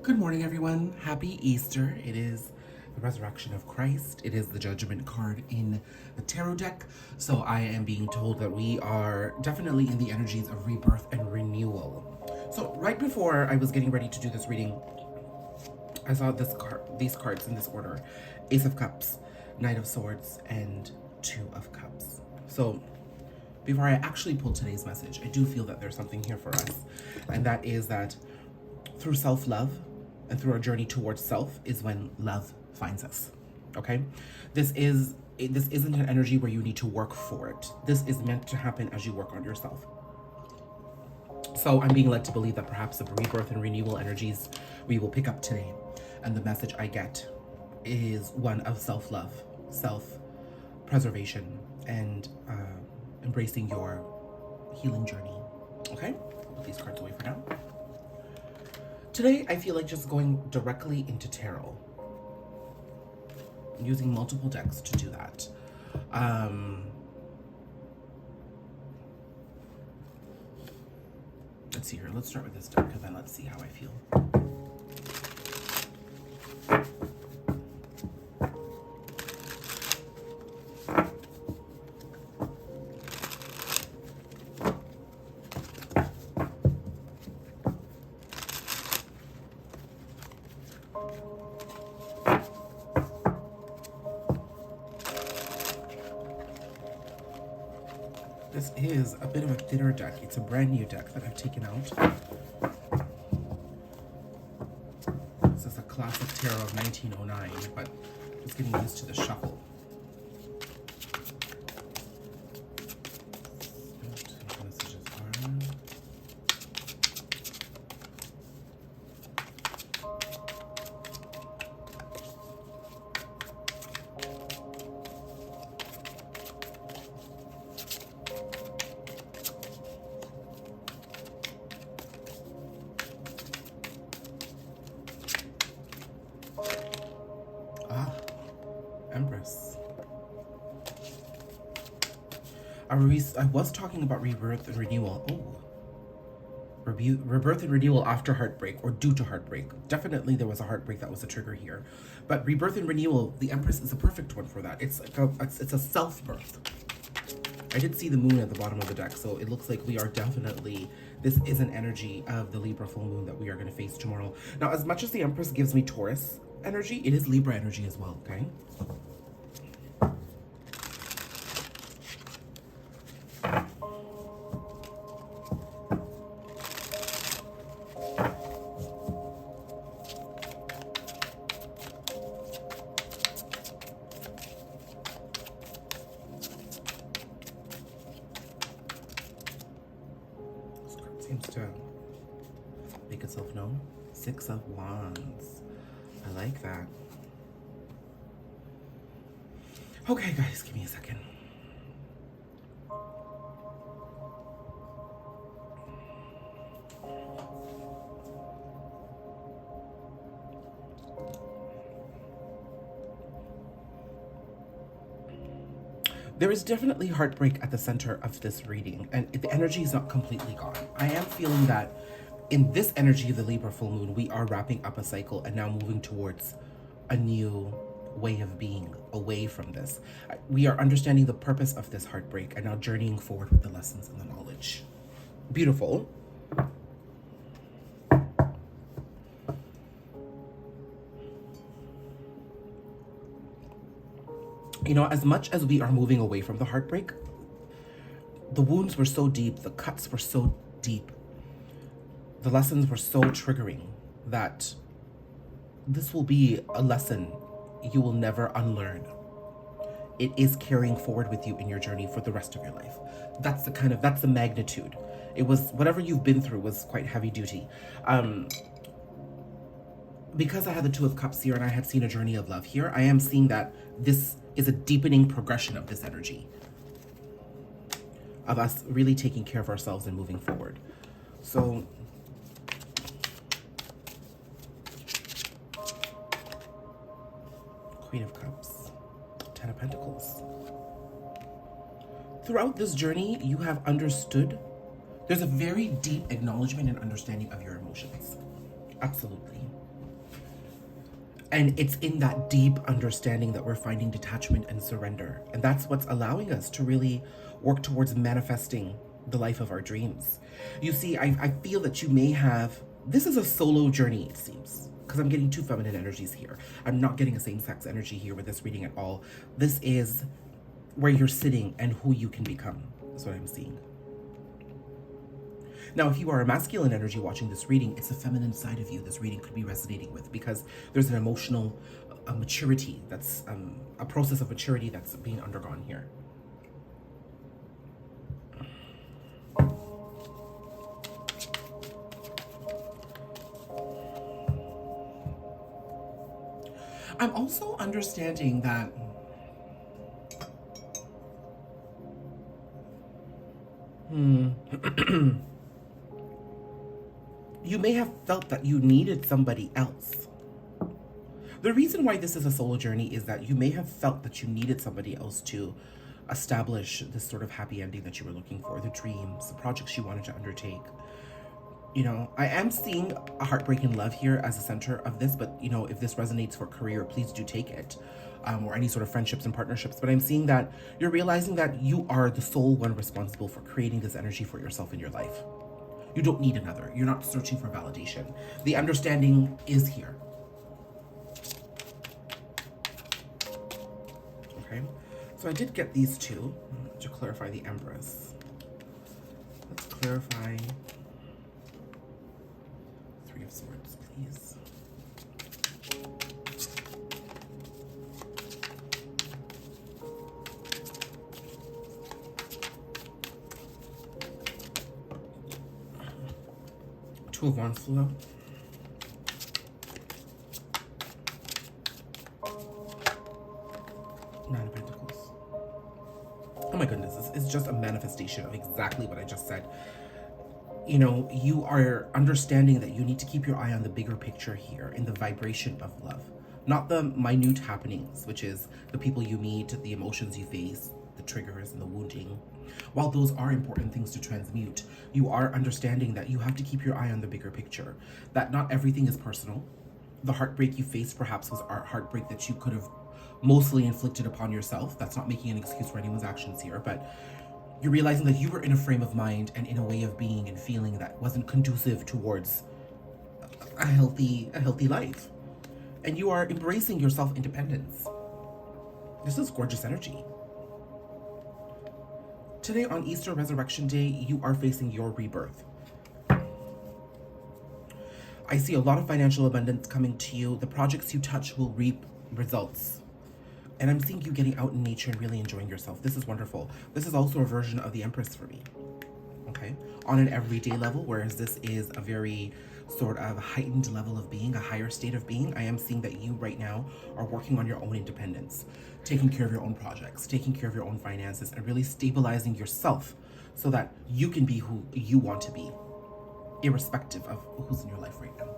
Good morning, everyone. Happy Easter. It is the resurrection of Christ. It is the judgment card in the tarot deck. So I am being told that we are definitely in the energies of rebirth and renewal. So right before I was getting ready to do this reading, I saw these cards in this order: Ace of Cups, Knight of Swords, and Two of Cups. So before I actually pull today's message, I do feel that there's something here for us, and that is that through self-love and through our journey towards self is when love finds us. Okay, this isn't an energy where you need to work for it. This is meant to happen as you work on yourself. So I'm being led to believe that perhaps the rebirth and renewal energies we will pick up today, and the message I get is one of self-love, self-preservation, and embracing your healing journey. Okay, put these cards away for now. Today, I feel like just going directly into tarot, using multiple decks to do that. Let's see here. Let's start with this deck, and then let's see how I feel. This is a bit of a thinner deck. It's a brand new deck that I've taken out. This is a classic tarot of 1909, but it's getting used to the shuffle. Empress. I was talking about rebirth and renewal. Oh, rebirth and renewal after heartbreak or due to heartbreak. Definitely there was a heartbreak that was a trigger here. But rebirth and renewal, the Empress is a perfect one for that. It's like it's a self-birth. I did see the moon at the bottom of the deck, so it looks like we are definitely, this is an energy of the Libra full moon that we are going to face tomorrow. Now, as much as the Empress gives me Taurus energy, it is Libra energy as well, okay? Seems to make itself known. Six of Wands. I like that. Okay, guys, give me a second. There is definitely heartbreak at the center of this reading, and the energy is not completely gone. I am feeling that in this energy of the Libra full moon, we are wrapping up a cycle and now moving towards a new way of being, away from this. We are understanding the purpose of this heartbreak and now journeying forward with the lessons and the knowledge. Beautiful. You know, as much as we are moving away from the heartbreak, the wounds were so deep, the cuts were so deep, the lessons were so triggering that this will be a lesson you will never unlearn. It is carrying forward with you in your journey for the rest of your life. That's the magnitude. It was, whatever you've been through was quite heavy duty. Because I had the Two of Cups here and I had seen a journey of love here, I am seeing that this is a deepening progression of this energy, of us really taking care of ourselves and moving forward. So Queen of Cups, Ten of Pentacles. Throughout this journey, you have understood. There's a very deep acknowledgement and understanding of your emotions. Absolutely. And it's in that deep understanding that we're finding detachment and surrender. And that's what's allowing us to really work towards manifesting the life of our dreams. You see, I feel that you may have, this is a solo journey, it seems, because I'm getting two feminine energies here. I'm not getting a same-sex energy here with this reading at all. This is where you're sitting and who you can become. That's what I'm seeing. Now, if you are a masculine energy watching this reading, it's the feminine side of you this reading could be resonating with, because there's an emotional maturity that's a process of maturity that's being undergone here. I'm also understanding that you may have felt that you needed somebody else. The reason why this is a solo journey is that you may have felt that you needed somebody else to establish this sort of happy ending that you were looking for, the dreams, the projects you wanted to undertake. You know, I am seeing a heartbreak in love here as a center of this, but you know, if this resonates for career, please do take it, or any sort of friendships and partnerships. But I'm seeing that you're realizing that you are the sole one responsible for creating this energy for yourself in your life. You don't need another. You're not searching for validation. The understanding is here. Okay, so I did get these two to clarify the Empress. Let's clarify Three of Swords, please. Two of Wands flew out. Nine of Pentacles. Oh my goodness, this is just a manifestation of exactly what I just said. You know, you are understanding that you need to keep your eye on the bigger picture here in the vibration of love. Not the minute happenings, which is the people you meet, the emotions you face, the triggers and the wounding. While those are important things to transmute, you are understanding that you have to keep your eye on the bigger picture. That not everything is personal. The heartbreak you faced perhaps was a heartbreak that you could have mostly inflicted upon yourself. That's not making an excuse for anyone's actions here, but you're realizing that you were in a frame of mind and in a way of being and feeling that wasn't conducive towards a healthy life. And you are embracing your self-independence. This is gorgeous energy. Today on Easter Resurrection Day, you are facing your rebirth. I see a lot of financial abundance coming to you. The projects you touch will reap results. And I'm seeing you getting out in nature and really enjoying yourself. This is wonderful. This is also a version of the Empress for me. Okay? On an everyday level, whereas this is a very sort of heightened level of being, a higher state of being, I am seeing that you right now are working on your own independence, taking care of your own projects, taking care of your own finances, and really stabilizing yourself so that you can be who you want to be, irrespective of who's in your life right now.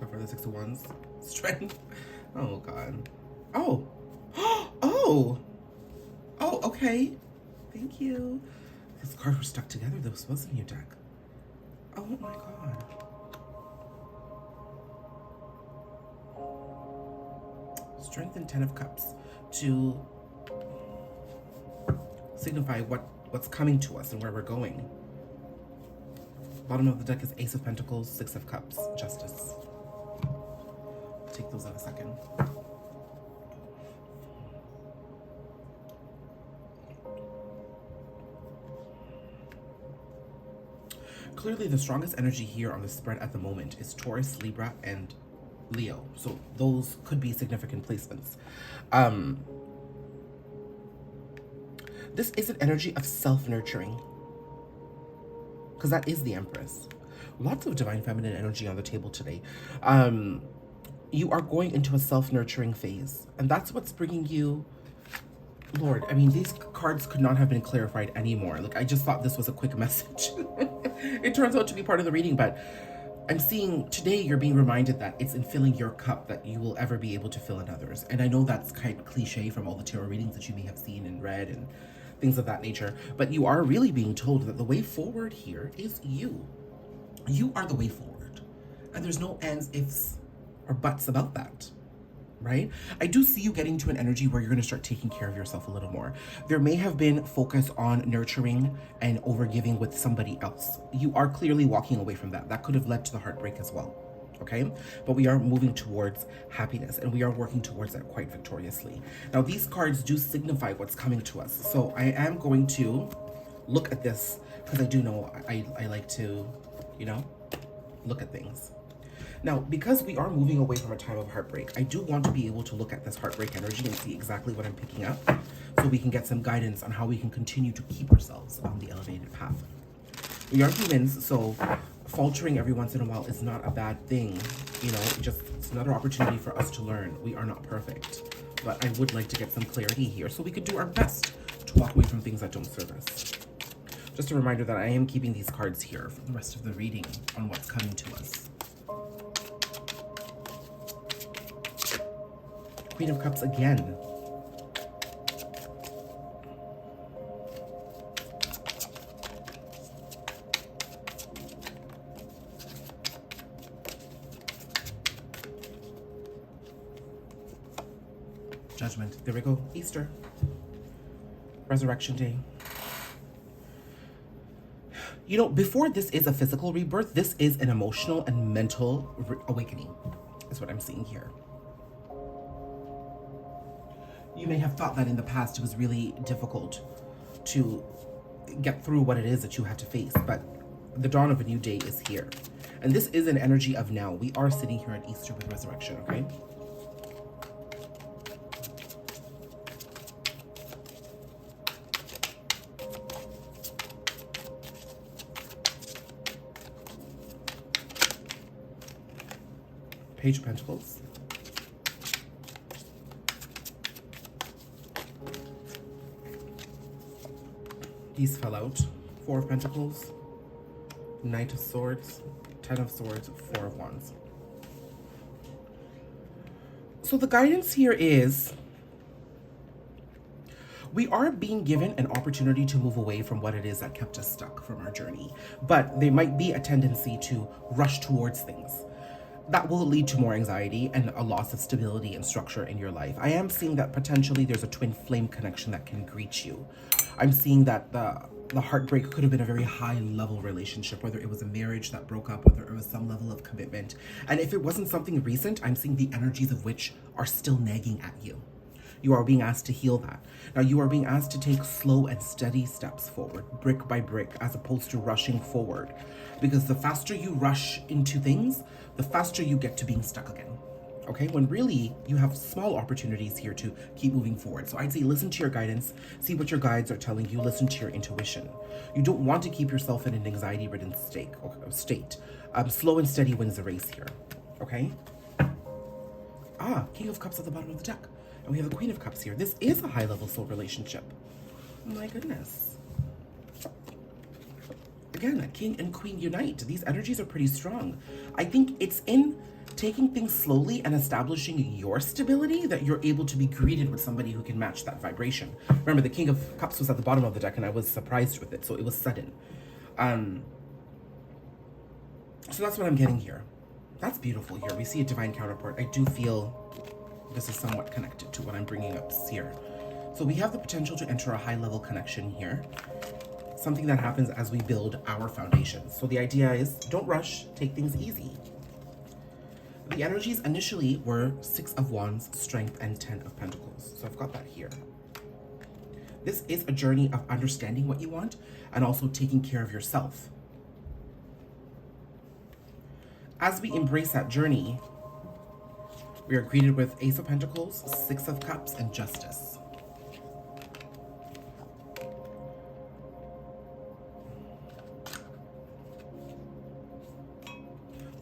For the Six of Wands, strength. Oh God. Oh. Oh. Oh. Okay. Thank you. These cards were stuck together. This wasn't your deck. Oh my God. Strength and Ten of Cups to signify what's coming to us and where we're going. Bottom of the deck is Ace of Pentacles, Six of Cups, Justice. Take those in a second. Clearly, the strongest energy here on the spread at the moment is Taurus, Libra, and Leo. So those could be significant placements. This is an energy of self-nurturing, because that is the Empress. Lots of divine feminine energy on the table today. You are going into a self-nurturing phase, and that's what's bringing you, Lord, I mean, these cards could not have been clarified anymore. Like, I just thought this was a quick message. It turns out to be part of the reading, but I'm seeing today you're being reminded that it's in filling your cup that you will ever be able to fill in others. And I know that's kind of cliche from all the tarot readings that you may have seen and read and things of that nature, but you are really being told that the way forward here is you. You are the way forward. And there's no ands, ifs, or buts about that. Right? I do see you getting to an energy where you're going to start taking care of yourself a little more. There may have been focus on nurturing and overgiving with somebody else. You are clearly walking away from that. That could have led to the heartbreak as well. Okay? But we are moving towards happiness and we are working towards that quite victoriously. Now, these cards do signify what's coming to us. So I am going to look at this because I do know I like to, you know, look at things. Now, because we are moving away from a time of heartbreak, I do want to be able to look at this heartbreak energy and see exactly what I'm picking up so we can get some guidance on how we can continue to keep ourselves on the elevated path. We are humans, so faltering every once in a while is not a bad thing. You know, it's another opportunity for us to learn. We are not perfect, but I would like to get some clarity here so we could do our best to walk away from things that don't serve us. Just a reminder that I am keeping these cards here for the rest of the reading on what's coming to us. Queen of Cups again. Judgment. There we go. Easter. Resurrection Day. You know, before this is a physical rebirth, this is an emotional and mental awakening. Is what I'm seeing here. You may have thought that in the past it was really difficult to get through what it is that you had to face, but the dawn of a new day is here. And this is an energy of now. We are sitting here at Easter with resurrection, okay? Page of Pentacles. These fell out. Four of Pentacles, Knight of Swords, 10 of Swords, 4 of Wands. So the guidance here is we are being given an opportunity to move away from what it is that kept us stuck from our journey. But there might be a tendency to rush towards things. That will lead to more anxiety and a loss of stability and structure in your life. I am seeing that potentially there's a twin flame connection that can greet you. I'm seeing that the heartbreak could have been a very high level relationship, whether it was a marriage that broke up, whether it was some level of commitment. And if it wasn't something recent, I'm seeing the energies of which are still nagging at you. You are being asked to heal that. Now you are being asked to take slow and steady steps forward, brick by brick, as opposed to rushing forward. Because the faster you rush into things, the faster you get to being stuck again. Okay, when really you have small opportunities here to keep moving forward. So I'd say listen to your guidance, see what your guides are telling you, listen to your intuition. You don't want to keep yourself in an anxiety-ridden state. Slow and steady wins the race here, okay? King of Cups at the bottom of the deck. And we have the Queen of Cups here. This is a high-level soul relationship. Oh my goodness. Again, King and Queen unite. These energies are pretty strong. I think it's in taking things slowly and establishing your stability that you're able to be greeted with somebody who can match that vibration. Remember, the King of Cups was at the bottom of the deck and I was surprised with it, so it was sudden. So that's what I'm getting here. That's beautiful here. We see a divine counterpart. I do feel this is somewhat connected to what I'm bringing up here. So we have the potential to enter a high-level connection here. Something that happens as we build our foundations. So the idea is don't rush, take things easy. The energies initially were 6 of Wands, Strength, and 10 of Pentacles. So I've got that here. This is a journey of understanding what you want and also taking care of yourself. As we embrace that journey, we are greeted with Ace of Pentacles, 6 of Cups, and Justice.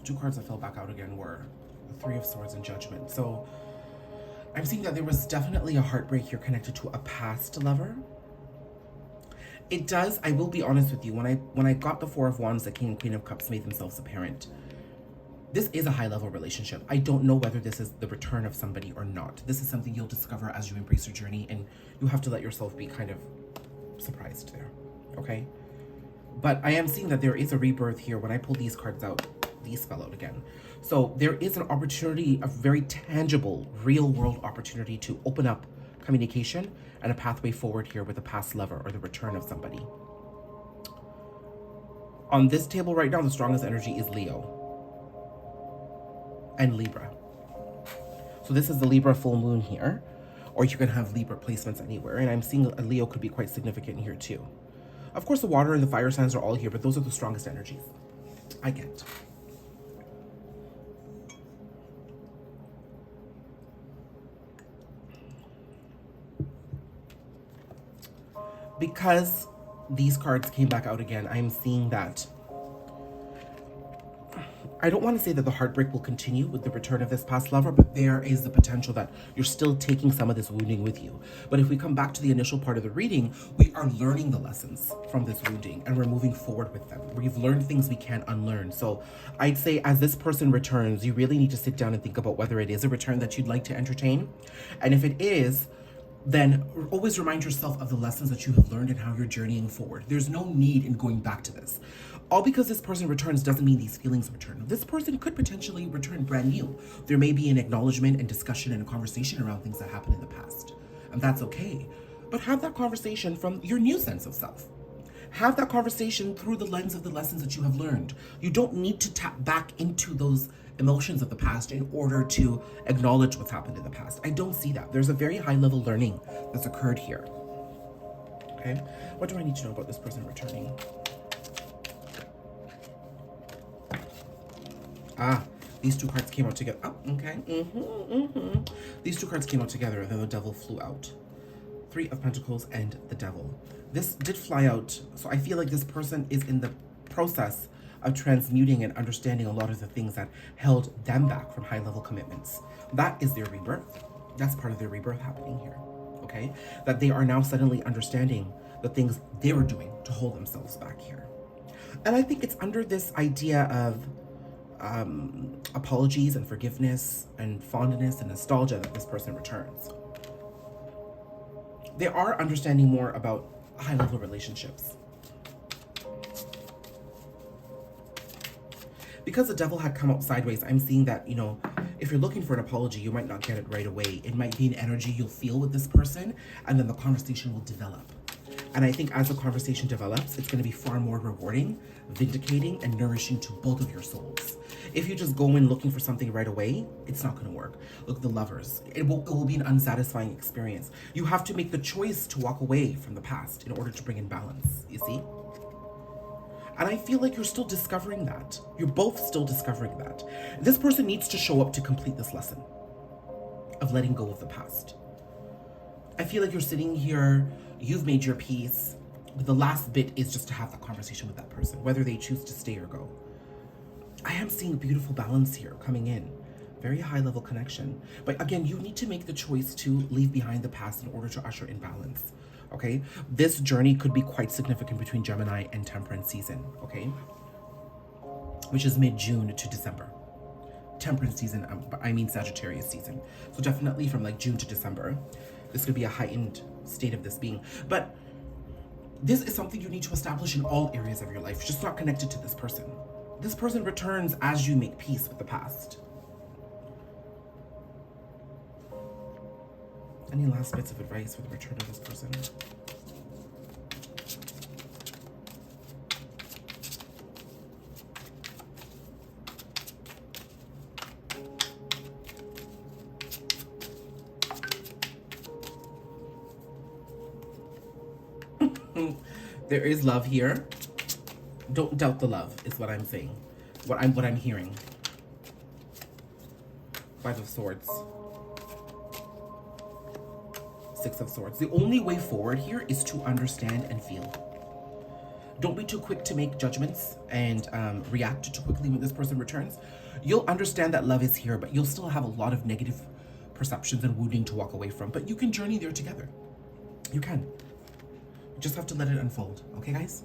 Two cards that fell back out again were the 3 of Swords and Judgment. So I'm seeing that there was definitely a heartbreak here connected to a past lover. It does, I will be honest with you, when I got the 4 of Wands, the King and Queen of Cups made themselves apparent. This is a high-level relationship. I don't know whether this is the return of somebody or not. This is something you'll discover as you embrace your journey, and you have to let yourself be kind of surprised there, okay? But I am seeing that there is a rebirth here. When I pull these cards out, these fell out again. So there is an opportunity, a very tangible, real-world opportunity to open up communication and a pathway forward here with a past lover or the return of somebody. On this table right now, the strongest energy is Leo and Libra. So this is the Libra full moon here, or you can have Libra placements anywhere. And I'm seeing a Leo could be quite significant here too. Of course, the water and the fire signs are all here, but those are the strongest energies I get. Because these cards came back out again, I'm seeing that I don't want to say that the heartbreak will continue with the return of this past lover, but there is the potential that you're still taking some of this wounding with you. But if we come back to the initial part of the reading, we are learning the lessons from this wounding and we're moving forward with them. We've learned things we can't unlearn. So I'd say as this person returns, you really need to sit down and think about whether it is a return that you'd like to entertain. And if it is, then always remind yourself of the lessons that you have learned and how you're journeying forward. There's no need in going back to this. All because this person returns doesn't mean these feelings return. This person could potentially return brand new. There may be an acknowledgement and discussion and a conversation around things that happened in the past. And that's okay. But have that conversation from your new sense of self. Have that conversation through the lens of the lessons that you have learned. You don't need to tap back into those emotions of the past in order to acknowledge what's happened in the past. I don't see that. There's a very high level learning that's occurred here. Okay, what do I need to know about this person returning? These two cards came out together. Oh, okay. These two cards came out together, and then the devil flew out. Three of Pentacles and the devil. This did fly out, so I feel like this person is in the process of transmuting and understanding a lot of the things that held them back from high-level commitments. That is their rebirth. That's part of their rebirth happening here, okay? That they are now suddenly understanding the things they were doing to hold themselves back here. And I think it's under this idea of apologies and forgiveness and fondness and nostalgia that this person returns. They are understanding more about high-level relationships. Because the devil had come out sideways, I'm seeing that, you know, if you're looking for an apology, you might not get it right away. It might be an energy you'll feel with this person, and then the conversation will develop. And I think as the conversation develops, it's going to be far more rewarding, vindicating, and nourishing to both of your souls. If you just go in looking for something right away, it's not going to work. Look, the lovers, it will be an unsatisfying experience. You have to make the choice to walk away from the past in order to bring in balance, you see? And I feel like you're still discovering that. You're both still discovering that. This person needs to show up to complete this lesson of letting go of the past. I feel like you're sitting here, you've made your peace, but the last bit is just to have that conversation with that person, whether they choose to stay or go. I am seeing beautiful balance here coming in. Very high level connection. But again, you need to make the choice to leave behind the past in order to usher in balance. Okay? This journey could be quite significant between Gemini and Temperance season, okay? Which is mid-June to December. Temperance season, I mean Sagittarius season. So definitely from like June to December, this could be a heightened state of this being. But this is something you need to establish in all areas of your life, just not connected to this person. This person returns as you make peace with the past. Any last bits of advice for the return of this person? There is love here. Don't doubt the love is what I'm saying. What I'm hearing. Five of Swords. Six of Swords. The only way forward here is to understand and feel. Don't be too quick to make judgments and react too quickly when this person returns. You'll understand that love is here, but you'll still have a lot of negative perceptions and wounding to walk away from. But you can journey there together. You can. You just have to let it unfold. Okay, guys?